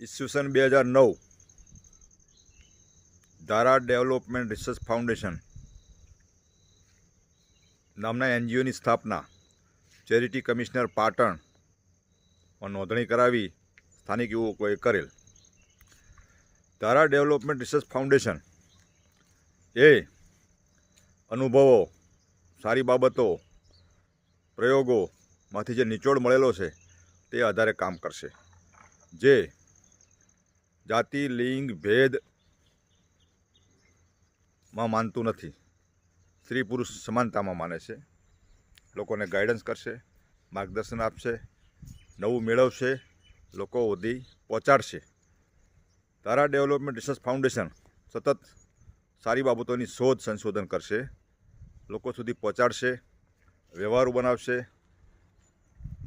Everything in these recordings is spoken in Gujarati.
ઈસવીસન 2009 ધારા ડેવલપમેન્ટ રિસર્ચ ફાઉન્ડેશન નામના એનજીઓની સ્થાપના ચેરિટી કમિશનર પાટણમાં નોંધણી કરાવી સ્થાનિક યુવકોએ કરેલ. ધારા ડેવલપમેન્ટ રિસર્ચ ફાઉન્ડેશન એ અનુભવો, સારી બાબતો, પ્રયોગોમાંથી જે નિચોડ મળેલો છે તે આધારે કામ કરશે, જે જાતિ, લિંગ, ભેદમાં માનતું નથી, સ્ત્રી પુરુષ સમાનતામાં માને છે. લોકોને ગાઈડન્સ કરશે, માર્ગદર્શન આપશે, નવું મેળવશે, લોકો સુધી પહોંચાડશે. ધારા ડેવલપમેન્ટ રિસર્ચ ફાઉન્ડેશન સતત સારી બાબતોની શોધ સંશોધન કરશે, લોકો સુધી પહોંચાડશે, વ્યવહારુ બનાવશે,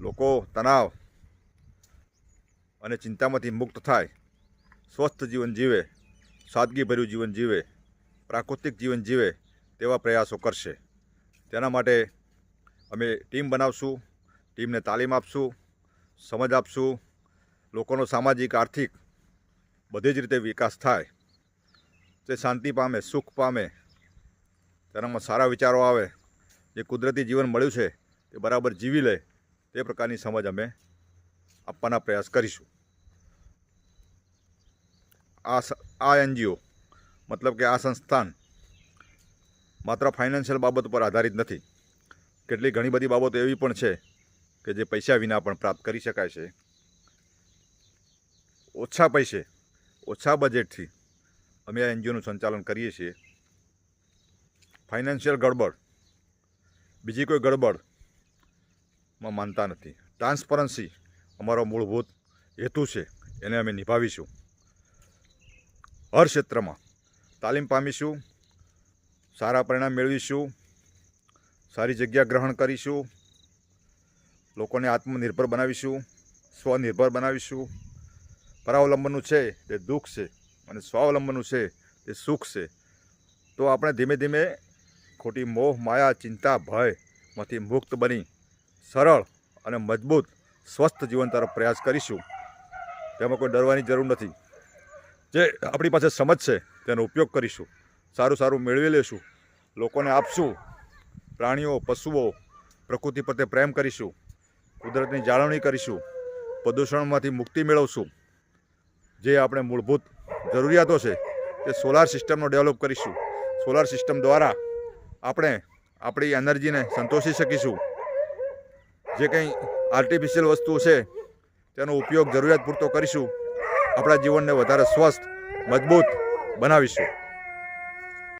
લોકો તણાવ અને ચિંતામાંથી મુક્ત થાય, સ્વસ્થ જીવન જીવે, સાદગીભર્યું જીવન જીવે, પ્રાકૃતિક જીવન જીવે તેવા પ્રયાસો કરશે. તેના માટે અમે ટીમ બનાવશું, ટીમને તાલીમ આપશું, સમજ આપશું, લોકોનો સામાજિક, આર્થિક બધી જ રીતે વિકાસ થાય, તે શાંતિ પામે, સુખ પામે, તેનામાં સારા વિચારો આવે, જે કુદરતી જીવન મળ્યું છે તે બરાબર જીવી લે, તે પ્રકારની સમજ અમે આપવાના પ્રયાસ કરીશું. આ એનજીઓ મતલબ કે આ સંસ્થાન માત્ર ફાઇનાન્શિયલ બાબતો પર આધારિત નથી. કેટલી ઘણી બધી બાબતો એવી પણ છે કે જે પૈસા વિના પણ પ્રાપ્ત કરી શકાય છે. ઓછા પૈસે, ઓછા બજેટથી અમે આ એનજીઓનું સંચાલન કરીએ છીએ. ફાઇનાન્શિયલ ગડબડ, બીજી કોઈ ગડબડમાં માનતા નથી. ટ્રાન્સપરન્સી અમારો મૂળભૂત હેતુ છે, એને અમે નિભાવીશું. હર ક્ષેત્રમાં તાલીમ પામીશું, સારા પરિણામ મેળવીશું, સારી જગ્યા ગ્રહણ કરીશું, લોકોને આત્મનિર્ભર બનાવીશું, સ્વનિર્ભર બનાવીશું. પરાવલંબનનું છે તે દુઃખ છે અને સ્વાવલંબનનું છે તે સુખ છે. તો આપણે ધીમે ધીમે ખોટી મોહ, માયા, ચિંતા, ભયમાંથી મુક્ત બની સરળ અને મજબૂત સ્વસ્થ જીવન તરફ પ્રયાસ કરીશું. તેમાં કોઈ ડરવાની જરૂર નથી. જે આપણી પાસે સમજ છે તેનો ઉપયોગ કરીશું, સારું સારું મેળવી લેશું, લોકોને આપશું. પ્રાણીઓ, પશુઓ, પ્રકૃતિ પ્રત્યે પ્રેમ કરીશું, કુદરતની જાળવણી કરીશું, પ્રદૂષણમાંથી મુક્તિ મેળવશું. જે આપણે મૂળભૂત જરૂરિયાતો છે તે સોલાર સિસ્ટમનો ડેવલપ કરીશું. સોલાર સિસ્ટમ દ્વારા આપણે આપણી એનર્જીને સંતોષી શકીશું. જે કંઈ આર્ટિફિશિયલ વસ્તુઓ છે તેનો ઉપયોગ જરૂરિયાત પૂરતો કરીશું. આપણા જીવનને વધારે સ્વસ્થ, મજબૂત બનાવીશું.